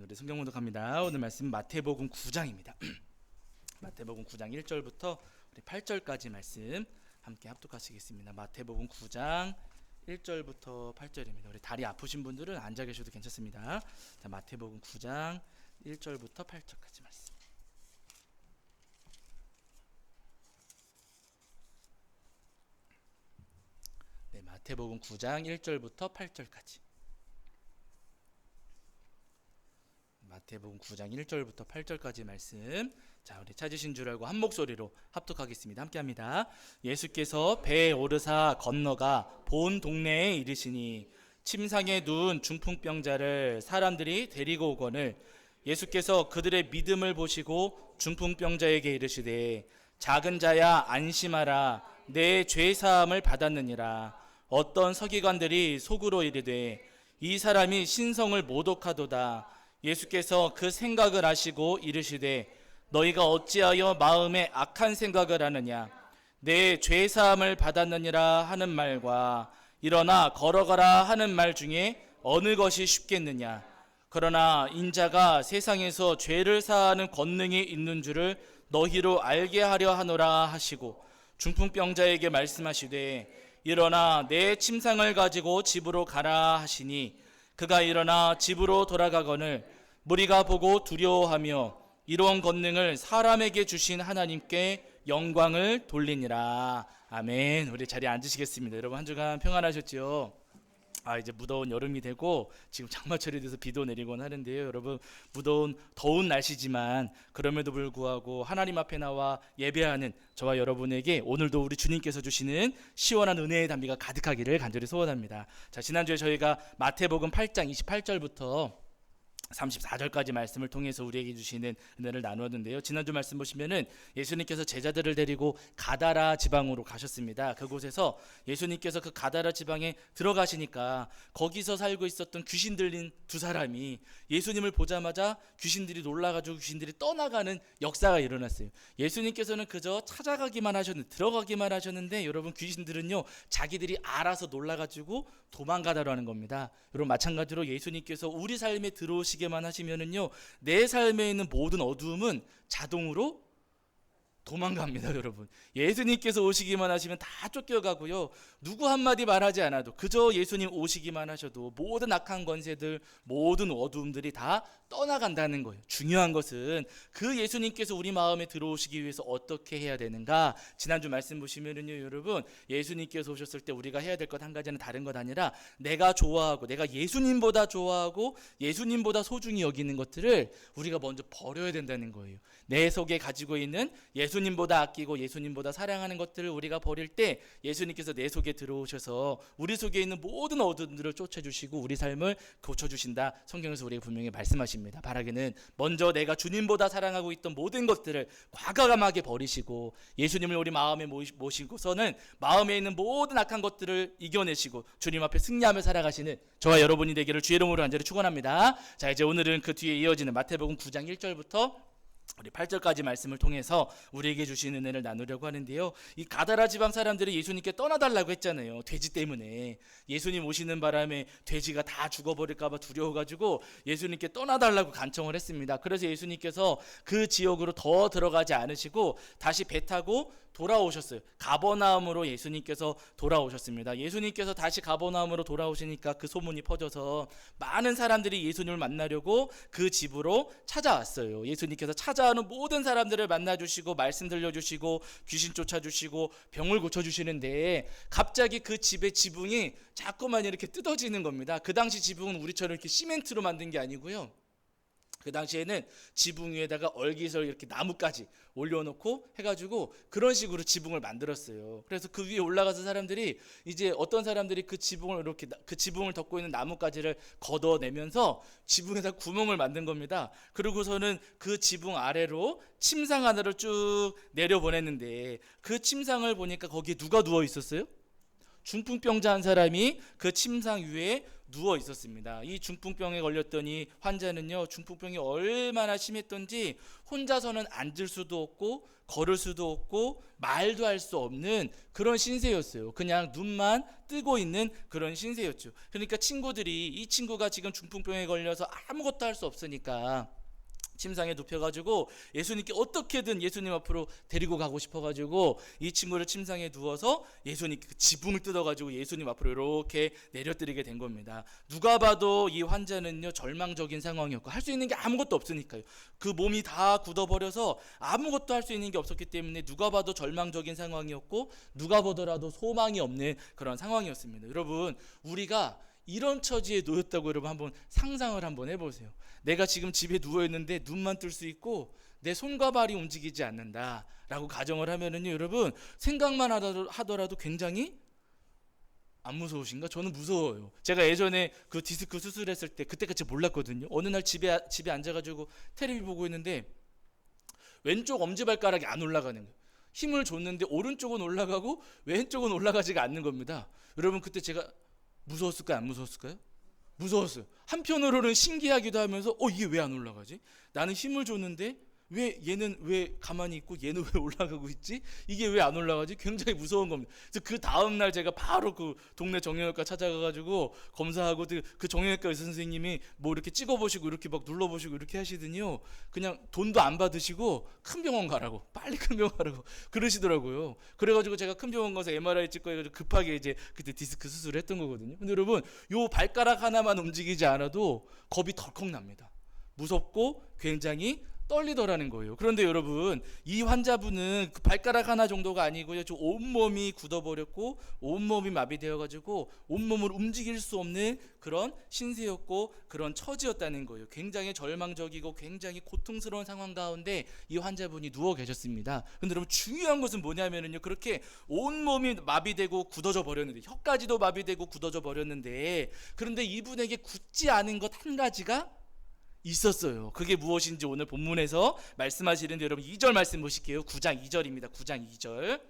아멘. 우리 성경 문독합니다. 오늘 말씀 마태복음 9장입니다. 마태복음 9장 1절부터 우리 8절까지 말씀 함께 합독하시겠습니다. 마태복음 9장 1절부터 8절입니다. 우리 다리 아프신 분들은 앉아 계셔도 괜찮습니다. 자, 마태복음 9장 1절부터 8절까지 말씀. 네, 마태복음 9장 1절부터 8절까지. 마태복음 9장 1절부터 8절까지 말씀. 자, 우리 찾으신 줄 알고 한 목소리로 합독하겠습니다. 함께합니다. 예수께서 배에 오르사 건너가 본 동네에 이르시니 침상에 누운 중풍병자를 사람들이 데리고 오거늘 예수께서 그들의 믿음을 보시고 중풍병자에게 이르시되 작은 자야 안심하라 내 죄사함을 받았느니라. 어떤 서기관들이 속으로 이르되 이 사람이 신성을 모독하도다. 예수께서 그 생각을 아시고 이르시되 너희가 어찌하여 마음에 악한 생각을 하느냐. 내 죄사함을 받았느니라 하는 말과 일어나 걸어가라 하는 말 중에 어느 것이 쉽겠느냐. 그러나 인자가 세상에서 죄를 사하는 권능이 있는 줄을 너희로 알게 하려 하노라 하시고 중풍병자에게 말씀하시되 일어나 내 침상을 가지고 집으로 가라 하시니 그가 일어나 집으로 돌아가거늘 무리가 보고 두려워하며 이러한 권능을 사람에게 주신 하나님께 영광을 돌리니라. 아멘. 우리 자리에 앉으시겠습니다. 여러분 한 주간 평안하셨죠? 이제 무더운 여름이 되고 지금 장마철이 돼서 비도 내리곤 하는데요. 여러분 무더운 더운 날씨지만 그럼에도 불구하고 하나님 앞에 나와 예배하는 저와 여러분에게 오늘도 우리 주님께서 주시는 시원한 은혜의 담비가 가득하기를 간절히 소원합니다. 자, 지난주에 저희가 마태복음 8장 28절부터 34절까지 말씀을 통해서 우리에게 주시는 은혜를 나누었는데요. 지난주 말씀 보시면은 예수님께서 제자들을 데리고 가다라 지방으로 가셨습니다. 그곳에서 예수님께서 그 가다라 지방에 들어가시니까 거기서 살고 있었던 귀신 들린 두 사람이 예수님을 보자마자 귀신들이 놀라가지고 귀신들이 떠나가는 역사가 일어났어요. 예수님께서는 그저 찾아가기만 하셨는데 들어가기만 하셨는데 여러분 귀신들은요 자기들이 알아서 놀라가지고 도망가다로 하는 겁니다. 여러분 마찬가지로 예수님께서 우리 삶에 들어오시게만 하시면은요 내 삶에 있는 모든 어두움은 자동으로 도망갑니다. 여러분 예수님께서 오시기만 하시면 다 쫓겨가고요 누구 한마디 말하지 않아도 그저 예수님 오시기만 하셔도 모든 악한 권세들 모든 어두움들이 다 떠나간다는 거예요. 중요한 것은 그 예수님께서 우리 마음에 들어오시기 위해서 어떻게 해야 되는가. 지난주 말씀 보시면은요 여러분 예수님께서 오셨을 때 우리가 해야 될 것 한 가지는 다른 것 아니라 내가 좋아하고 내가 예수님보다 좋아하고 예수님보다 소중히 여기는 것들을 우리가 먼저 버려야 된다는 거예요. 내 속에 가지고 있는 예수님보다 아끼고 예수님보다 사랑하는 것들을 우리가 버릴 때 예수님께서 내 속에 들어오셔서 우리 속에 있는 모든 어둠들을 쫓아주시고 우리 삶을 고쳐주신다. 성경에서 우리에게 분명히 말씀하십니다. 바라기는 먼저 내가 주님보다 사랑하고 있던 모든 것들을 과감하게 버리시고 예수님을 우리 마음에 모시고서는 마음에 있는 모든 악한 것들을 이겨내시고 주님 앞에 승리하며 살아가시는 저와 여러분이 되기를 주의 이름으로 간절히 축원합니다. 자, 이제 오늘은 그 뒤에 이어지는 마태복음 9장 1절부터 우리 8절까지 말씀을 통해서 우리에게 주신 은혜를 나누려고 하는데요. 이 가다라 지방 사람들이 예수님께 떠나달라고 했잖아요. 돼지 때문에. 예수님 오시는 바람에 돼지가 다 죽어버릴까 봐 두려워가지고 예수님께 떠나달라고 간청을 했습니다. 그래서 예수님께서 그 지역으로 더 들어가지 않으시고 다시 배 타고 돌아오셨어요. 가버나움으로 예수님께서 돌아오셨습니다. 예수님께서 다시 가버나움으로 돌아오시니까 그 소문이 퍼져서 많은 사람들이 예수님을 만나려고 그 집으로 찾아왔어요. 예수님께서 찾아오는 모든 사람들을 만나주시고 말씀 들려주시고 귀신 쫓아주시고 병을 고쳐주시는데 갑자기 그 집의 지붕이 자꾸만 이렇게 뜯어지는 겁니다. 그 당시 지붕은 우리처럼 이렇게 시멘트로 만든 게 아니고요. 그 당시에는 지붕 위에다가 얼깃을 이렇게 나무까지 올려놓고 해가지고 그런 식으로 지붕을 만들었어요. 그래서 그 위에 올라가서 사람들이 이제 어떤 사람들이 그 지붕을 이렇게 그 지붕을 덮고 있는 나무가지를 걷어내면서 지붕에다 구멍을 만든 겁니다. 그리고서는 그 지붕 아래로 침상 하나를 쭉 내려보냈는데 그 침상을 보니까 거기에 누가 누워 있었어요? 중풍병자 한 사람이 그 침상 위에 누워 있었습니다. 이 중풍병에 걸렸더니 환자는요, 중풍병이 얼마나 심했던지 혼자서는 앉을 수도 없고 걸을 수도 없고 말도 할 수 없는 그런 신세였어요. 그냥 눈만 뜨고 있는 그런 신세였죠. 그러니까 친구들이 이 친구가 지금 중풍병에 걸려서 아무것도 할 수 없으니까 침상에 눕혀가지고 예수님께 어떻게든 예수님 앞으로 데리고 가고 싶어가지고 이 친구를 침상에 누워서 예수님 그 지붕을 뜯어가지고 예수님 앞으로 이렇게 내려드리게 된 겁니다. 누가 봐도 이 환자는요, 절망적인 상황이었고 할 수 있는 게 아무것도 없으니까요. 그 몸이 다 굳어버려서 아무것도 할 수 있는 게 없었기 때문에 누가 봐도 절망적인 상황이었고 누가 보더라도 소망이 없는 그런 상황이었습니다. 여러분, 우리가 이런 처지에 놓였다고 여러분 한번 상상을 한번 해보세요. 내가 지금 집에 누워있는데 눈만 뜰 수 있고 내 손과 발이 움직이지 않는다 라고 가정을 하면은요, 여러분 생각만 하더라도 굉장히 안 무서우신가? 저는 무서워요. 제가 예전에 그 디스크 수술했을 때 그때까지 몰랐거든요. 어느 날 집에 앉아가지고 텔레비 보고 있는데 왼쪽 엄지발가락이 안 올라가는 거예요. 힘을 줬는데 오른쪽은 올라가고 왼쪽은 올라가지가 않는 겁니다. 여러분, 그때 제가 무서웠을까요? 안 무서웠을까요? 무서웠어요. 한편으로는 신기하기도 하면서 이게 왜 안 올라가지? 나는 힘을 줬는데 왜 얘는 왜 가만히 있고 얘는 왜 올라가고 있지? 이게 왜 안 올라가지? 굉장히 무서운 겁니다. 그래서 그 다음 날 제가 바로 그 동네 정형외과 찾아가가지고 검사하고 그 정형외과 의사 선생님이 뭐 이렇게 찍어보시고 이렇게 막 눌러보시고 이렇게 하시더니요, 그냥 돈도 안 받으시고 큰 병원 가라고, 빨리 큰 병원 가라고 그러시더라고요. 그래가지고 제가 큰 병원 가서 MRI 찍고 해가지고 급하게 이제 그때 디스크 수술을 했던 거거든요. 근데 여러분, 요 발가락 하나만 움직이지 않아도 겁이 덜컥 납니다. 무섭고 굉장히 떨리더라는 거예요. 그런데 여러분, 이 환자분은 그 발가락 하나 정도가 아니고요, 저 온몸이 굳어버렸고 온몸이 마비되어가지고 온몸을 움직일 수 없는 그런 신세였고 그런 처지였다는 거예요. 굉장히 절망적이고 굉장히 고통스러운 상황 가운데 이 환자분이 누워 계셨습니다. 근데 여러분, 중요한 것은 뭐냐면요, 그렇게 온몸이 마비되고 굳어져 버렸는데, 혀까지도 마비되고 굳어져 버렸는데, 그런데 이분에게 굳지 않은 것 한 가지가 있었어요. 그게 무엇인지 오늘 본문에서 말씀하시는데, 여러분 2절 말씀 보실게요. 9장 2절입니다. 9장 2절.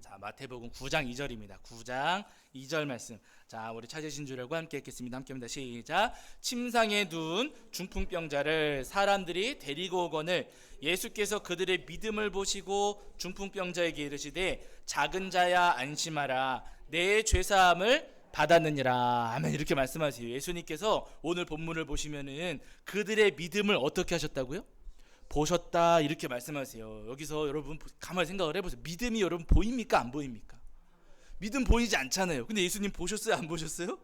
자, 마태복음 9장 2절입니다. 9장 2절 말씀. 자, 우리 찾으신 줄 알고 함께 읽겠습니다. 함께 합니다. 시작. 침상에 둔 중풍병자를 사람들이 데리고 오거늘 예수께서 그들의 믿음을 보시고 중풍병자에게 이르시되 작은 자야 안심하라, 내 죄사함을 받았느니라. 아멘. 이렇게 말씀하세요. 예수님께서 오늘 본문을 보시면은 그들의 믿음을 어떻게 하셨다고요? 보셨다, 이렇게 말씀하세요. 여기서 여러분 가만히 생각을 해보세요. 믿음이 여러분 보입니까? 안 보입니까? 믿음 보이지 않잖아요. 근데 예수님 보셨어요? 안 보셨어요?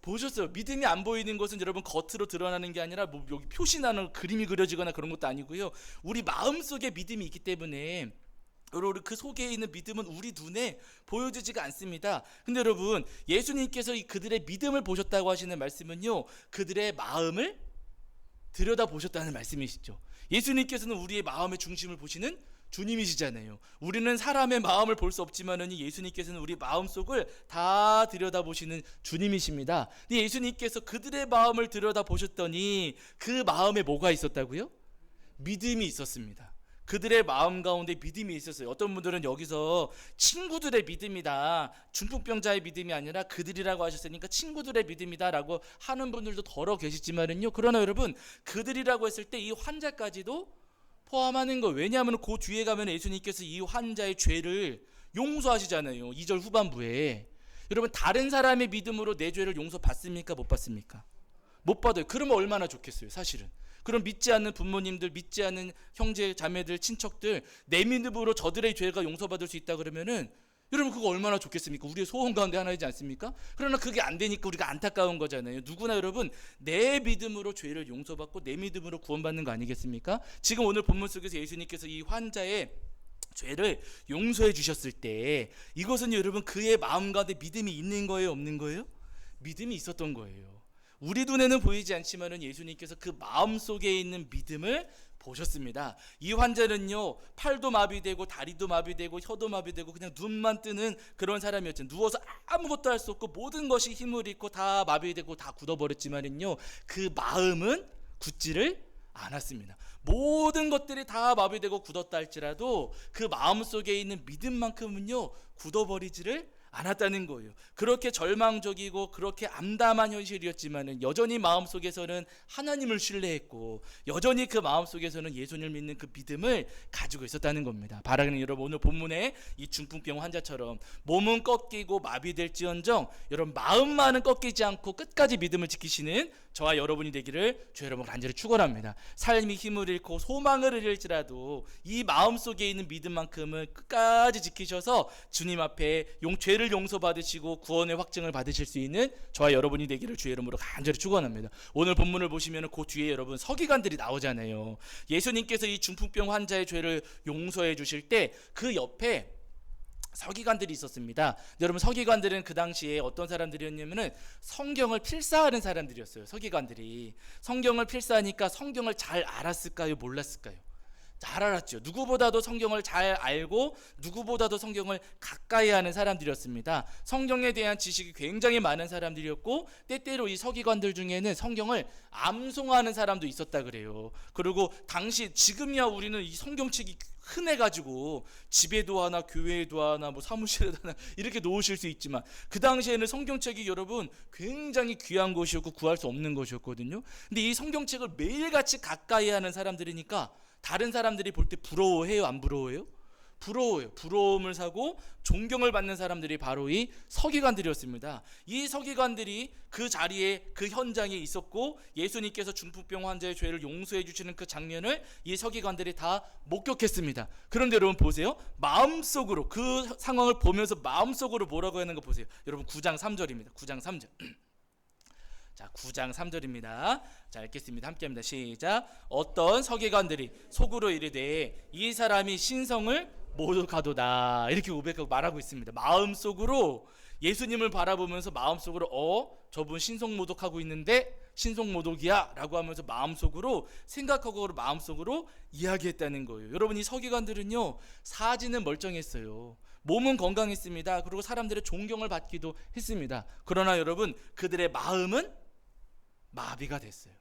보셨어요. 믿음이 안 보이는 것은 여러분 겉으로 드러나는 게 아니라 뭐 여기 표시나는 그림이 그려지거나 그런 것도 아니고요, 우리 마음속에 믿음이 있기 때문에 여러분, 그 속에 있는 믿음은 우리 눈에 보여지지가 않습니다. 근데 여러분, 예수님께서 그들의 믿음을 보셨다고 하시는 말씀은요, 그들의 마음을 들여다보셨다는 말씀이시죠. 예수님께서는 우리의 마음의 중심을 보시는 주님이시잖아요. 우리는 사람의 마음을 볼 수 없지만 예수님께서는 우리 마음속을 다 들여다보시는 주님이십니다. 근데 예수님께서 그들의 마음을 들여다보셨더니 그 마음에 뭐가 있었다고요? 믿음이 있었습니다. 그들의 마음 가운데 믿음이 있었어요. 어떤 분들은 여기서 친구들의 믿음이다, 중풍병자의 믿음이 아니라 그들이라고 하셨으니까 친구들의 믿음이다 라고 하는 분들도 더러 계시지만은요, 그러나 여러분, 그들이라고 했을 때 이 환자까지도 포함하는 거예요. 왜냐하면 그 뒤에 가면 예수님께서 이 환자의 죄를 용서하시잖아요. 2절 후반부에. 여러분, 다른 사람의 믿음으로 내 죄를 용서받습니까? 못 받습니까? 못 받아요. 그러면 얼마나 좋겠어요, 사실은. 그럼 믿지 않는 부모님들, 믿지 않는 형제, 자매들, 친척들, 내 믿음으로 저들의 죄가 용서받을 수 있다 그러면은 여러분, 그거 얼마나 좋겠습니까? 우리의 소원 가운데 하나이지 않습니까? 그러나 그게 안 되니까 우리가 안타까운 거잖아요. 누구나 여러분, 내 믿음으로 죄를 용서받고 내 믿음으로 구원받는 거 아니겠습니까? 지금 오늘 본문 속에서 예수님께서 이 환자의 죄를 용서해 주셨을 때 이것은 여러분, 그의 마음 가운데 믿음이 있는 거예요, 없는 거예요? 믿음이 있었던 거예요. 우리 눈에는 보이지 않지만은 예수님께서 그 마음속에 있는 믿음을 보셨습니다. 이 환자는요, 팔도 마비되고 다리도 마비되고 혀도 마비되고 그냥 눈만 뜨는 그런 사람이었죠. 누워서 아무것도 할 수 없고 모든 것이 힘을 잃고 다 마비되고 다 굳어버렸지만은요, 그 마음은 굳지를 않았습니다. 모든 것들이 다 마비되고 굳었다 할지라도 그 마음속에 있는 믿음만큼은요, 굳어버리지를 않았다는 거예요. 그렇게 절망적이고 그렇게 암담한 현실이었지만은 여전히 마음속에서는 하나님을 신뢰했고 여전히 그 마음속에서는 예수님을 믿는 그 믿음을 가지고 있었다는 겁니다. 바라는 여러분, 오늘 본문에 이 중풍병 환자처럼 몸은 꺾이고 마비될지언정 여러분 마음만은 꺾이지 않고 끝까지 믿음을 지키시는 저와 여러분이 되기를 주 여러분 간절히 축원합니다. 삶이 힘을 잃고 소망을 잃을지라도 이 마음속에 있는 믿음만큼은 끝까지 지키셔서 주님 앞에 죄를 용서받으시고 구원의 확증을 받으실 수 있는 저와 여러분이 되기를 주의 이름으로 간절히 축원합니다. 오늘 본문을 보시면 그 뒤에 여러분 서기관들이 나오잖아요. 예수님께서 이 중풍병 환자의 죄를 용서해 주실 때 그 옆에 서기관들이 있었습니다. 여러분 서기관들은 그 당시에 어떤 사람들이었냐면은 성경을 필사하는 사람들이었어요. 서기관들이 성경을 필사하니까 성경을 잘 알았을까요? 몰랐을까요? 잘 알았죠. 누구보다도 성경을 잘 알고 누구보다도 성경을 가까이 하는 사람들이었습니다. 성경에 대한 지식이 굉장히 많은 사람들이었고 때때로 이 서기관들 중에는 성경을 암송하는 사람도 있었다 그래요. 그리고 당시 지금이야 우리는 이 성경책이 흔해가지고 집에도 하나 교회에도 하나 뭐 사무실에도 하나 이렇게 놓으실 수 있지만 그 당시에는 성경책이 여러분 굉장히 귀한 것이었고 구할 수 없는 것이었거든요. 근데 이 성경책을 매일같이 가까이 하는 사람들이니까 다른 사람들이 볼 때 부러워해요? 안 부러워해요? 부러워요. 부러움을 사고 존경을 받는 사람들이 바로 이 서기관들이었습니다. 이 서기관들이 그 자리에 그 현장에 있었고 예수님께서 중풍병 환자의 죄를 용서해 주시는 그 장면을 이 서기관들이 다 목격했습니다. 그런데 여러분 보세요. 마음속으로 그 상황을 보면서 마음속으로 뭐라고 하는 거 보세요. 여러분 9장 3절입니다. 9장 3절. 자, 9장 3절입니다. 자, 읽겠습니다. 함께합니다. 시작. 어떤 서기관들이 속으로 이르되 이 사람이 신성을 모독하도다 이렇게 고백하고 말하고 있습니다. 마음속으로 예수님을 바라보면서 마음속으로 저분 신성모독하고 있는데 신성모독이야 라고 하면서 마음속으로 생각하고 마음속으로 이야기했다는 거예요. 여러분 이 서기관들은요 사지는 멀쩡했어요. 몸은 건강했습니다. 그리고 사람들의 존경을 받기도 했습니다. 그러나 여러분 그들의 마음은 마비가 됐어요.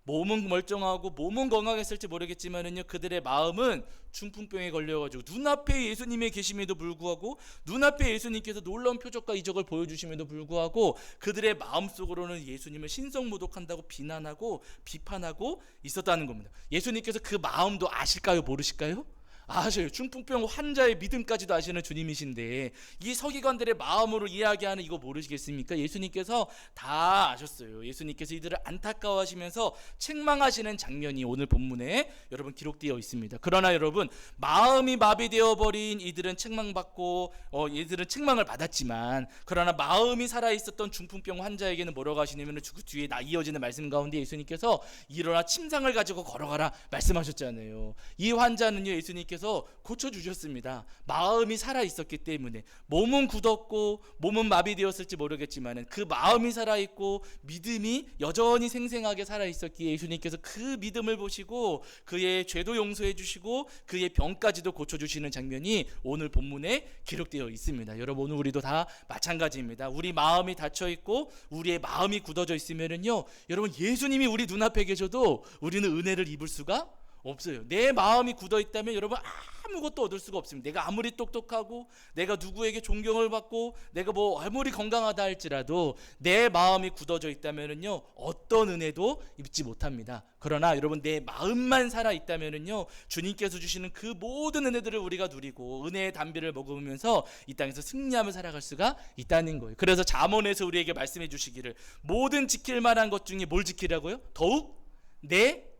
몸은 멀쩡하고 몸은 건강했을지 모르겠지만은요 그들의 마음은 중풍병에 걸려가지고 눈앞에 예수님이 계심에도 불구하고 눈앞에 예수님께서 놀라운 표적과 이적을 보여주심에도 불구하고 그들의 마음속으로는 예수님을 신성모독한다고 비난하고 비판하고 있었다는 겁니다. 예수님께서 그 마음도 아실까요? 모르실까요? 아셔요. 중풍병 환자의 믿음까지도 아시는 주님이신데 이 서기관들의 마음으로 이야기하는 이거 모르시겠습니까? 예수님께서 다 아셨어요. 예수님께서 이들을 안타까워하시면서 책망하시는 장면이 오늘 본문에 여러분 기록되어 있습니다. 그러나 여러분 마음이 마비되어 버린 이들은 책망받고 이들은 책망을 받았지만 그러나 마음이 살아있었던 중풍병 환자에게는 뭐라고 하시냐면 그 뒤에 이어지는 말씀 가운데 예수님께서 일어나 침상을 가지고 걸어가라 말씀하셨잖아요. 이 환자는요 예수님께서 고쳐주셨습니다. 마음이 살아있었기 때문에 몸은 굳었고 몸은 마비되었을지 모르겠지만 그 마음이 살아있고 믿음이 여전히 생생하게 살아있었기에 예수님께서 그 믿음을 보시고 그의 죄도 용서해 주시고 그의 병까지도 고쳐주시는 장면이 오늘 본문에 기록되어 있습니다. 여러분 오늘 우리도 다 마찬가지입니다. 우리 마음이 닫혀있고 우리의 마음이 굳어져 있으면요 여러분 예수님이 우리 눈앞에 계셔도 우리는 은혜를 입을 수가 없어요. 내 마음이 굳어 있다면 여러분 아무것도 얻을 수가 없습니다. 내가 아무리 똑똑하고 내가 누구에게 존경을 받고 내가 뭐 아무리 건강하다 할지라도 내 마음이 굳어져 있다면은요 어떤 은혜도 입지 못합니다. 그러나 여러분 내 마음만 살아 있다면은요 주님께서 주시는 그 모든 은혜들을 우리가 누리고 은혜의 담비를 먹으면서 이 땅에서 승리하며 살아갈 수가 있다는 거예요. 그래서 잠언에서 우리에게 말씀해 주시기를 모든 지킬 만한 것 중에 뭘 지키라고요? 더욱 내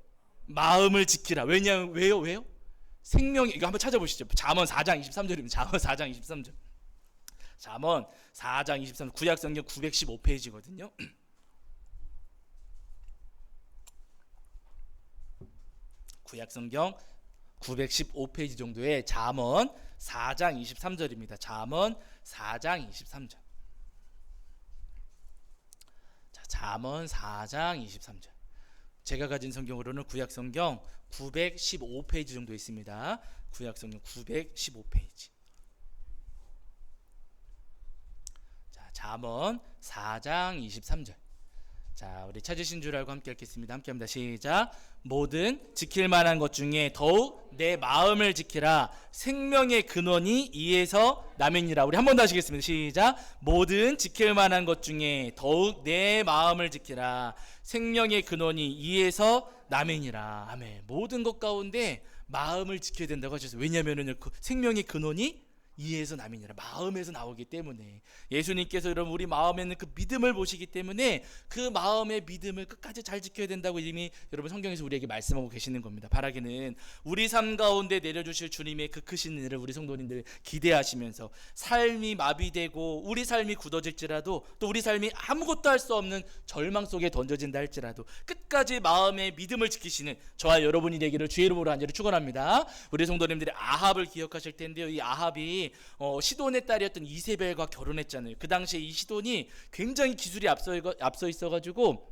마음을 지키라. 왜냐면 왜요? 생명이 이거 한번 찾아보시죠. 잠언 4장 23절입니다. 잠언 4장 23절. 잠언 4장 23절. 구약 성경 915페이지거든요. 구약 성경 915페이지 정도의 잠언 4장 23절입니다. 잠언 4장 23절. 자, 잠언 4장 23절. 제가 가진 성경으로는 구약 성경 915페이지 정도 있습니다. 구약 성경 915페이지. 자, 잠언 4장 23절. 자, 우리 찾으신 줄 알고 함께 읽겠습니다. 함께 합니다. 시작. 모든 지킬 만한 것 중에 더욱 내 마음을 지키라. 생명의 근원이 이에서 남이니라. 우리 한 번 더 하시겠습니다. 시작. 모든 지킬 만한 것 중에 더욱 내 마음을 지키라. 생명의 근원이 이에서 남이니라. 아멘. 모든 것 가운데 마음을 지켜야 된다고 하셨어요. 왜냐하면 그 생명의 근원이 이에서 남이니라. 마음에서 나오기 때문에 예수님께서 여러분 우리 마음에는 그 믿음을 보시기 때문에 그 마음의 믿음을 끝까지 잘 지켜야 된다고 이미 여러분 성경에서 우리에게 말씀하고 계시는 겁니다. 바라기는 우리 삶 가운데 내려주실 주님의 그 크신 은혜를 우리 성도님들 기대하시면서 삶이 마비되고 우리 삶이 굳어질지라도 또 우리 삶이 아무것도 할 수 없는 절망 속에 던져진다 할지라도 끝까지 마음의 믿음을 지키시는 저와 여러분이 되기를 주의 이름으로 간절히 축원합니다. 우리 성도님들이 아합을 기억하실 텐데요. 이 아합이 시돈의 딸이었던 이세벨과 결혼했잖아요. 그 당시에 이 시돈이 굉장히 기술이 앞서 있어가지고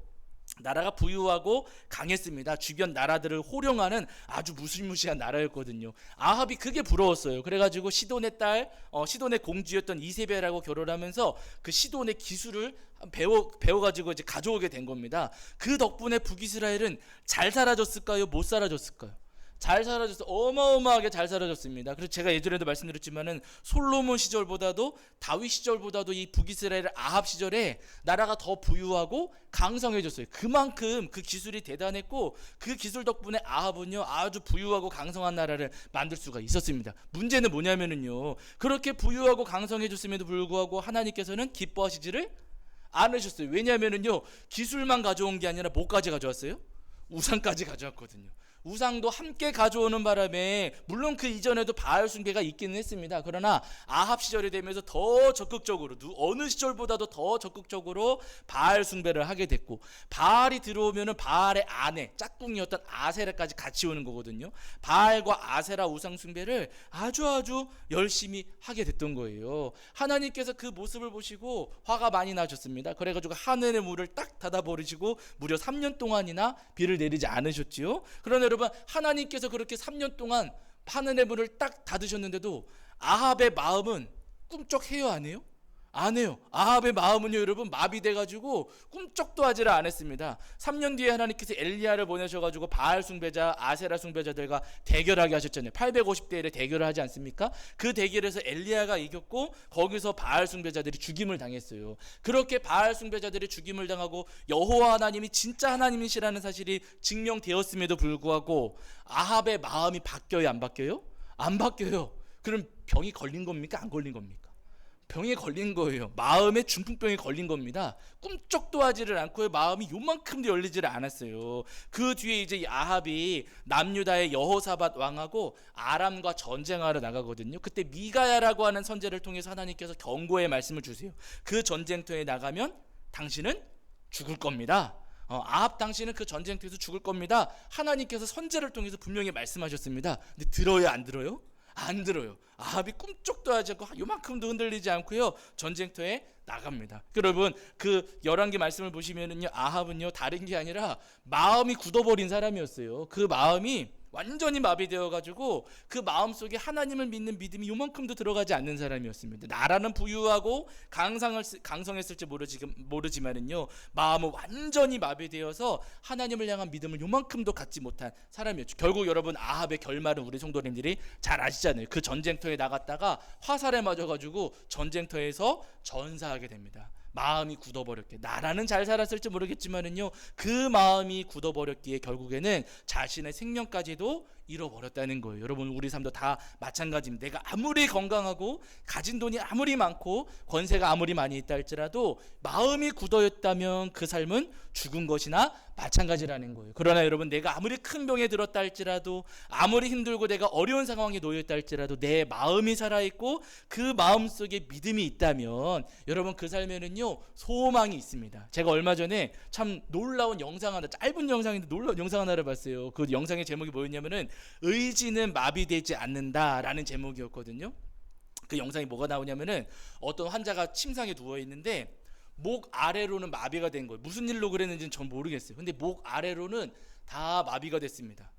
나라가 부유하고 강했습니다. 주변 나라들을 호령하는 아주 무시무시한 나라였거든요. 아합이 그게 부러웠어요. 그래가지고 시돈의 딸, 시돈의 공주였던 이세벨하고 결혼하면서 그 시돈의 기술을 배워가지고 이제 가져오게 된 겁니다. 그 덕분에 북이스라엘은 잘 살아졌을까요? 못 살아졌을까요? 잘 살아졌어. 어마어마하게 잘 살아졌습니다. 그래서 제가 예전에도 말씀드렸지만은 솔로몬 시절보다도 다윗 시절보다도 이 북이스라엘 아합 시절에 나라가 더 부유하고 강성해졌어요. 그만큼 그 기술이 대단했고 그 기술 덕분에 아합은요 아주 부유하고 강성한 나라를 만들 수가 있었습니다. 문제는 뭐냐면은요 그렇게 부유하고 강성해졌음에도 불구하고 하나님께서는 기뻐하시지를 않으셨어요. 왜냐하면은요 기술만 가져온 게 아니라 뭐까지 가져왔어요? 우상까지 가져왔거든요. 우상도 함께 가져오는 바람에 물론 그 이전에도 바알 숭배가 있기는 했습니다. 그러나 아합 시절이 되면서 더 적극적으로 어느 시절보다도 더 적극적으로 바알 숭배를 하게 됐고 바알이 들어오면은 바알의 아내 짝꿍이었던 아세라까지 같이 오는 거거든요. 바알과 아세라 우상 숭배를 아주 열심히 하게 됐던 거예요. 하나님께서 그 모습을 보시고 화가 많이 나셨습니다. 그래가지고 하늘의 문을 딱 닫아버리시고 무려 3년 동안이나 비를 내리지 않으셨지요. 그러나 여러분 하나님께서 그렇게 3년 동안 하늘의 문을 딱 닫으셨는데도 아합의 마음은 꿈쩍해요 안 해요? 안 해요. 아합의 마음은요 여러분 마비돼가지고 꿈쩍도 하지를 않았습니다. 3년 뒤에 하나님께서 엘리야를 보내셔가지고 바알 숭배자 아세라 숭배자들과 대결하게 하셨잖아요. 850대 1의 대결을 하지 않습니까? 그 대결에서 엘리야가 이겼고 거기서 바알 숭배자들이 죽임을 당했어요. 그렇게 바알 숭배자들이 죽임을 당하고 여호와 하나님이 진짜 하나님이시라는 사실이 증명되었음에도 불구하고 아합의 마음이 바뀌어요 안 바뀌어요? 안 바뀌어요. 그럼 병이 걸린 겁니까 안 걸린 겁니까? 병에 걸린 거예요. 마음에 중풍병에 걸린 겁니다. 꿈쩍도 하지를 않고요. 마음이 요만큼도 열리지를 않았어요. 그 뒤에 이제 아합이 남유다의 여호사밧 왕하고 아람과 전쟁하러 나가거든요. 그때 미가야라고 하는 선제를 통해서 하나님께서 경고의 말씀을 주세요. 그 전쟁터에 나가면 당신은 죽을 겁니다. 아합 당신은 그 전쟁터에서 죽을 겁니다. 하나님께서 선제를 통해서 분명히 말씀하셨습니다. 근데 들어요 안 들어요? 안 들어요. 아합이 꿈쩍도 하지 않고 요만큼도 흔들리지 않고요 전쟁터에 나갑니다. 여러분 그 열왕기 말씀을 보시면은요 아합은요 다른 게 아니라 마음이 굳어버린 사람이었어요. 그 마음이 완전히 마비되어 가지고 그 마음속에 하나님을 믿는 믿음이 요만큼도 들어가지 않는 사람이었습니다. 나라는 부유하고 강성했을지 모르지만은요 마음은 완전히 마비되어서 하나님을 향한 믿음을 요만큼도 갖지 못한 사람이었죠. 결국 여러분 아합의 결말은 우리 성도님들이 잘 아시잖아요. 그 전쟁터에 나갔다가 화살에 맞아 가지고 전쟁터에서 전사하게 됩니다. 마음이 굳어버렸기에 나라는 잘 살았을지 모르겠지만은요 그 마음이 굳어버렸기에 결국에는 자신의 생명까지도 잃어버렸다는 거예요. 여러분 우리 삶도 다 마찬가지입니다. 내가 아무리 건강하고 가진 돈이 아무리 많고 권세가 아무리 많이 있다 할지라도 마음이 굳어있다면 그 삶은 죽은 것이나 마찬가지라는 거예요. 그러나 여러분 내가 아무리 큰 병에 들었다 할지라도 아무리 힘들고 내가 어려운 상황에 놓여있다 할지라도 내 마음이 살아있고 그 마음속에 믿음이 있다면 여러분 그 삶에는요 소망이 있습니다. 제가 얼마 전에 참 놀라운 영상 하나 짧은 영상인데 놀라운 영상 하나를 봤어요. 그 영상의 제목이 뭐였냐면은 의지는 마비되지 않는다라는 제목이었거든요. 그 영상이 뭐가 나오냐면은 어떤 환자가 침상에 누워 있는데 목 아래로는 마비가 된 거예요. 무슨 일로 그랬는지는 전 모르겠어요. 근데 목 아래로는 다 마비가 됐습니다.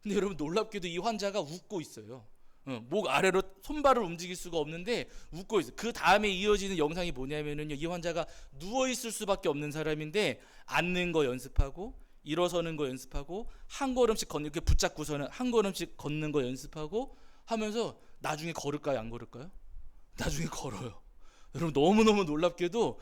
근데 여러분 놀랍게도 이 환자가 웃고 있어요. 목 아래로 손발을 움직일 수가 없는데 웃고 있어요. 그 다음에 이어지는 영상이 뭐냐면은요, 이 환자가 누워 있을 수밖에 없는 사람인데 앉는 거 연습하고 일어서는 거 연습하고 한 걸음씩 걷는, 이렇게 붙잡고서는 한 걸음씩 걷는 거 연습하고 하면서 나중에 걸을까요, 안 걸을까요? 나중에 걸어요. 여러분, 너무너무 놀랍게도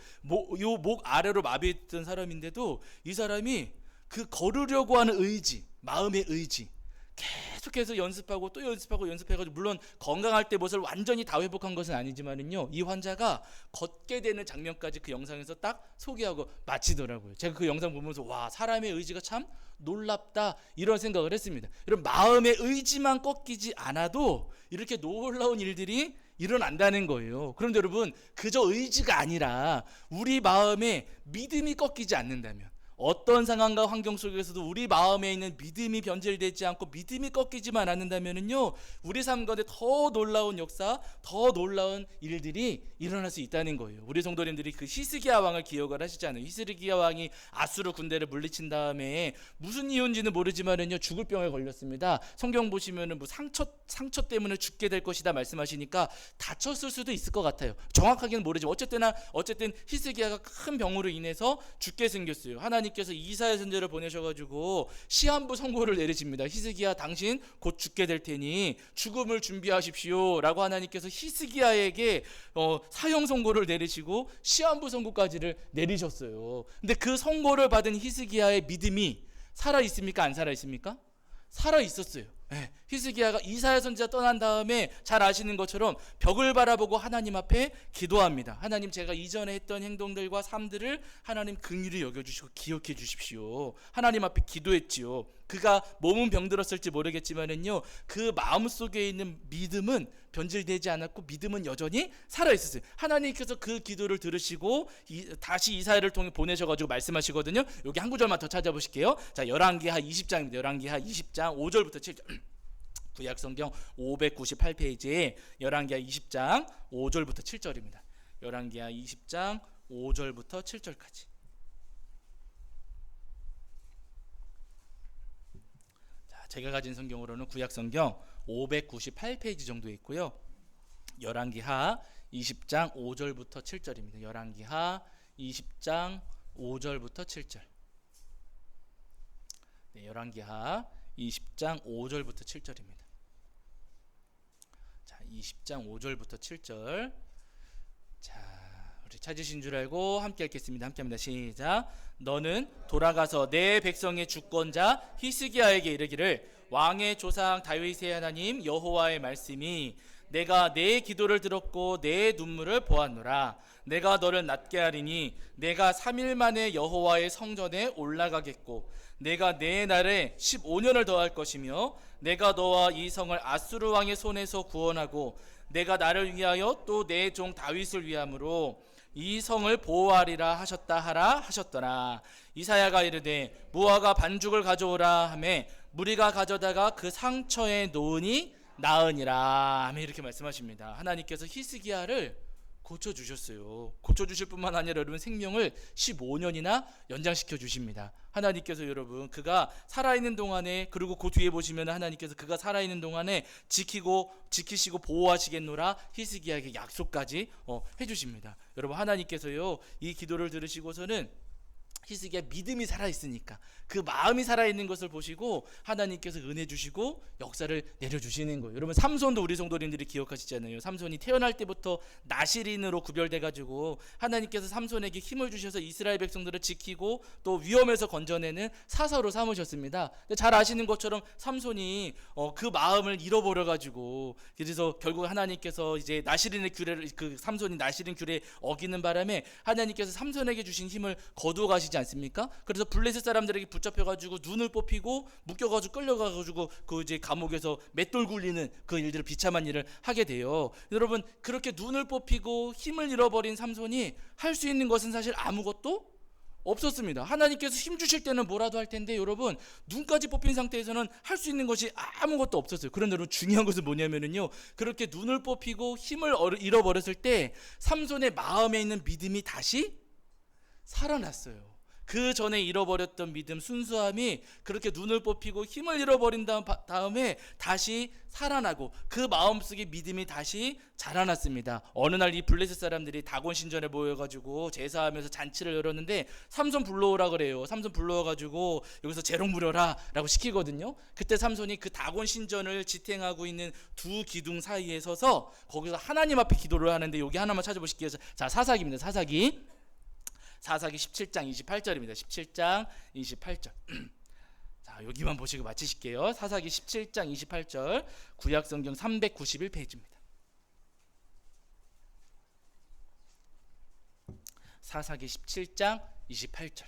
요 목 아래로 마비했던 사람인데도 이 사람이 그 걸으려고 하는 의지, 마음의 의지 계속해서 연습하고 또 연습하고 연습해가지고, 물론 건강할 때 모습을 완전히 다 회복한 것은 아니지만은요, 이 환자가 걷게 되는 장면까지 그 영상에서 딱 소개하고 마치더라고요. 제가 그 영상 보면서 와, 사람의 의지가 참 놀랍다, 이런 생각을 했습니다. 여러분, 마음의 의지만 꺾이지 않아도 이렇게 놀라운 일들이 일어난다는 거예요. 그런데 여러분, 그저 의지가 아니라 우리 마음에 믿음이 꺾이지 않는다면, 어떤 상황과 환경 속에서도 우리 마음에 있는 믿음이 변질되지 않고 믿음이 꺾이지만 않는다면요, 우리 삶 가운데 더 놀라운 역사, 더 놀라운 일들이 일어날 수 있다는 거예요. 우리 성도님들이 그 히스기야 왕을 기억을 하시잖아요. 히스기야 왕이 아수르 군대를 물리친 다음에 무슨 이유인지는 모르지만은요, 죽을 병에 걸렸습니다. 성경 보시면은 뭐 상처 때문에 죽게 될 것이다 말씀하시니까 다쳤을 수도 있을 것 같아요. 정확하게는 모르지만 어쨌든 히스기야가 큰 병으로 인해서 죽게 생겼어요. 하나님께서 이사야 선지자를 보내셔가지고 시한부 선고를 내리십니다. 히스기야, 당신 곧 죽게 될 테니 죽음을 준비하십시오라고 하나님께서 히스기야에게 사형 선고를 내리시고 시한부 선고까지를 내리셨어요. 근데 그 선고를 받은 히스기야의 믿음이 살아 있습니까, 안 살아 있습니까? 살아 있었어요. 히스기야가 이사야 선지자 떠난 다음에 잘 아시는 것처럼 벽을 바라보고 하나님 앞에 기도합니다. 하나님, 제가 이전에 했던 행동들과 삶들을 하나님 긍휼히 여겨주시고 기억해 주십시오. 하나님 앞에 기도했지요. 그가 몸은 병들었을지 모르겠지만은요, 그 마음속에 있는 믿음은 변질되지 않았고 믿음은 여전히 살아있었어요. 하나님께서 그 기도를 들으시고 다시 이사야를 통해 보내셔가지고 말씀하시거든요. 여기 한 구절만 더 찾아보실게요. 자, 열왕기하 20장입니다. 열왕기하 20장 5절부터 7절. 구약성경 598페이지에 열왕기하 20장 5절부터 7절입니다. 열왕기하 20장 5절부터 7절까지. 제가 가진 성경으로는 구약성경 598페이지 정도 있고요. 열왕기하 20장 5절부터 7절입니다. 열왕기하 20장 5절부터 7절. 네, 열왕기하 20장 5절부터 7절입니다. 자, 20장 5절부터 7절. 자, 우리 찾으신 줄 알고 함께 읽겠습니다. 함께 합니다. 시작. 너는 돌아가서 내 백성의 주권자 히스기야에게 이르기를, 왕의 조상 다윗의 하나님 여호와의 말씀이 내가 내 기도를 들었고 내 눈물을 보았노라. 내가 너를 낫게 하리니 내가 3일 만에 여호와의 성전에 올라가겠고 내가 내 날에 15년을 더할 것이며 내가 너와 이 성을 아수르 왕의 손에서 구원하고 내가 나를 위하여 또 내 종 다윗을 위함으로 이 성을 보호하리라 하셨다 하라 하셨더라. 이사야가 이르되 무화과 반죽을 가져오라 하매 무리가 가져다가 그 상처에 놓으니 나으니라. 아멘. 이렇게 말씀하십니다. 하나님께서 히스기야를 고쳐주셨어요. 고쳐주실 뿐만 아니라 여러분 생명을 15년이나 연장시켜 주십니다. 하나님께서 여러분 그가 살아있는 동안에, 그리고 그 뒤에 보시면 하나님께서 그가 살아있는 동안에 지키시고 보호하시겠노라 히스기야에게 약속까지 해주십니다. 여러분 하나님께서요 이 기도를 들으시고서는 히스기야 믿음이 살아있으니까 그 마음이 살아있는 것을 보시고 하나님께서 은혜 주시고 역사를 내려주시는 거예요. 여러분 삼손도 우리 성도님들이 기억하시잖아요. 삼손이 태어날 때부터 나실인으로 구별돼가지고 하나님께서 삼손에게 힘을 주셔서 이스라엘 백성들을 지키고 또 위험에서 건져내는 사사로 삼으셨습니다. 잘 아시는 것처럼 삼손이 그 마음을 잃어버려가지고 그래서 결국 하나님께서 이제 나실인의 규례를, 그 삼손이 나실인 규례에 어기는 바람에 하나님께서 삼손에게 주신 힘을 거두어 가시지 않습니까? 그래서 블레셋 사람들에게 붙잡혀가지고 눈을 뽑히고 묶여가지고 끌려가가지고 그 이제 감옥에서 맷돌 굴리는 그 일들을, 비참한 일을 하게 돼요. 여러분 그렇게 눈을 뽑히고 힘을 잃어버린 삼손이 할 수 있는 것은 사실 아무것도 없었습니다. 하나님께서 힘 주실 때는 뭐라도 할 텐데 여러분 눈까지 뽑힌 상태에서는 할 수 있는 것이 아무것도 없었어요. 그런데 여러분 중요한 것은 뭐냐면요, 그렇게 눈을 뽑히고 힘을 잃어버렸을 때 삼손의 마음에 있는 믿음이 다시 살아났어요. 그 전에 잃어버렸던 믿음, 순수함이 그렇게 눈을 뽑히고 힘을 잃어버린 다음에 다시 살아나고 그 마음속에 믿음이 다시 자라났습니다. 어느 날 이 블레셋 사람들이 다곤 신전에 모여가지고 제사하면서 잔치를 열었는데 삼손 불러오라 그래요. 삼손 불러와가지고 여기서 재롱 부려라 라고 시키거든요. 그때 삼손이 그 다곤 신전을 지탱하고 있는 두 기둥 사이에 서서 거기서 하나님 앞에 기도를 하는데, 여기 하나만 찾아보실게요. 자, 사사기입니다. 사사기 17장 28절입니다. 17장 28절. 자, 여기만 보시고 마치실게요. 사사기 17장 28절, 구약성경 391페이지입니다. 사사기 17장 28절.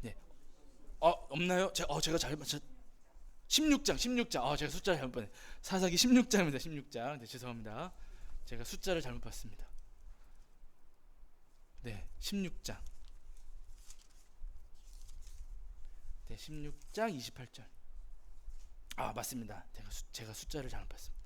네. 없나요? 제가 잘못 16장. 제가 숫자를 잘못 봤네. 사사기 16장입니다. 16장. 네, 죄송합니다. 제가 숫자를 잘못 봤습니다. 네, 16장. 네, 16장 28절. 맞습니다. 제가 숫자를 잘못 봤습니다.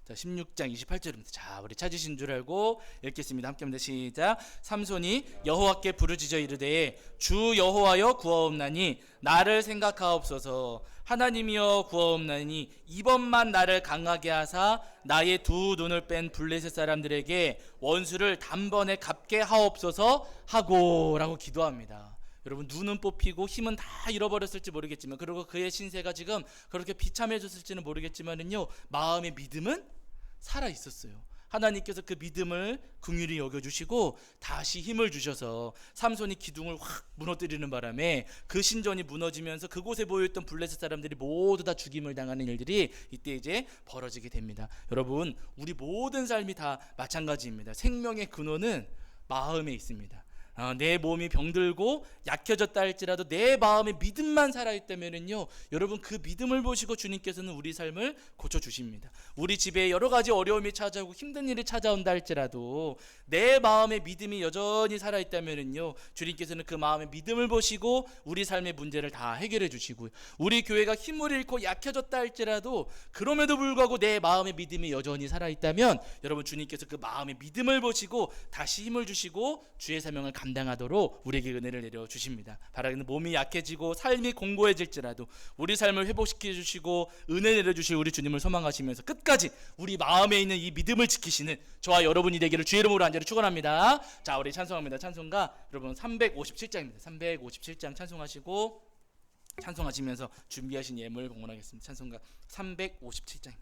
자, 16장 28절입니다. 자, 우리 찾으신 줄 알고 읽겠습니다. 함께합니다. 시작. 삼손이 여호와께 부르짖어 이르되 주 여호와여 구하옵나니 나를 생각하옵소서. 하나님이여 구하옵나니 이번만 나를 강하게 하사 나의 두 눈을 뺀 블레셋 사람들에게 원수를 단번에 갚게 하옵소서 하고 라고 기도합니다. 여러분, 눈은 뽑히고 힘은 다 잃어버렸을지 모르겠지만, 그리고 그의 신세가 지금 그렇게 비참해졌을지는 모르겠지만은요, 마음의 믿음은 살아 있었어요. 하나님께서 그 믿음을 긍휼히 여겨주시고 다시 힘을 주셔서 삼손이 기둥을 확 무너뜨리는 바람에 그 신전이 무너지면서 그곳에 모여있던 블레셋 사람들이 모두 다 죽임을 당하는 일들이 이때 이제 벌어지게 됩니다. 여러분, 우리 모든 삶이 다 마찬가지입니다. 생명의 근원은 마음에 있습니다. 내 몸이 병들고 약해졌다 할지라도 내 마음에 믿음만 살아있다면요, 여러분, 그 믿음을 보시고 주님께서는 우리 삶을 고쳐주십니다. 우리 집에 여러 가지 어려움이 찾아오고 힘든 일이 찾아온다 할지라도 내 마음에 믿음이 여전히 살아있다면요, 주님께서는 그 마음의 믿음을 보시고 우리 삶의 문제를 다 해결해 주시고요, 우리 교회가 힘을 잃고 약해졌다 할지라도 그럼에도 불구하고 내 마음의 믿음이 여전히 살아있다면 여러분, 주님께서 그 마음의 믿음을 보시고 다시 힘을 주시고 주의 사명을 감당하도록 우리에게 은혜를 내려 주십니다. 바라기는 몸이 약해지고 삶이 공고해질지라도 우리 삶을 회복시켜 주시고 은혜 내려 주실 우리 주님을 소망하시면서 끝까지 우리 마음에 있는 이 믿음을 지키시는 저와 여러분이 되기를 주의 이름으로 간절히 축원합니다. 자, 우리 찬송합니다. 찬송가 여러분 357장입니다. 357장 찬송하시고 찬송하시면서 준비하신 예물 공헌하겠습니다. 찬송가 357장입니다.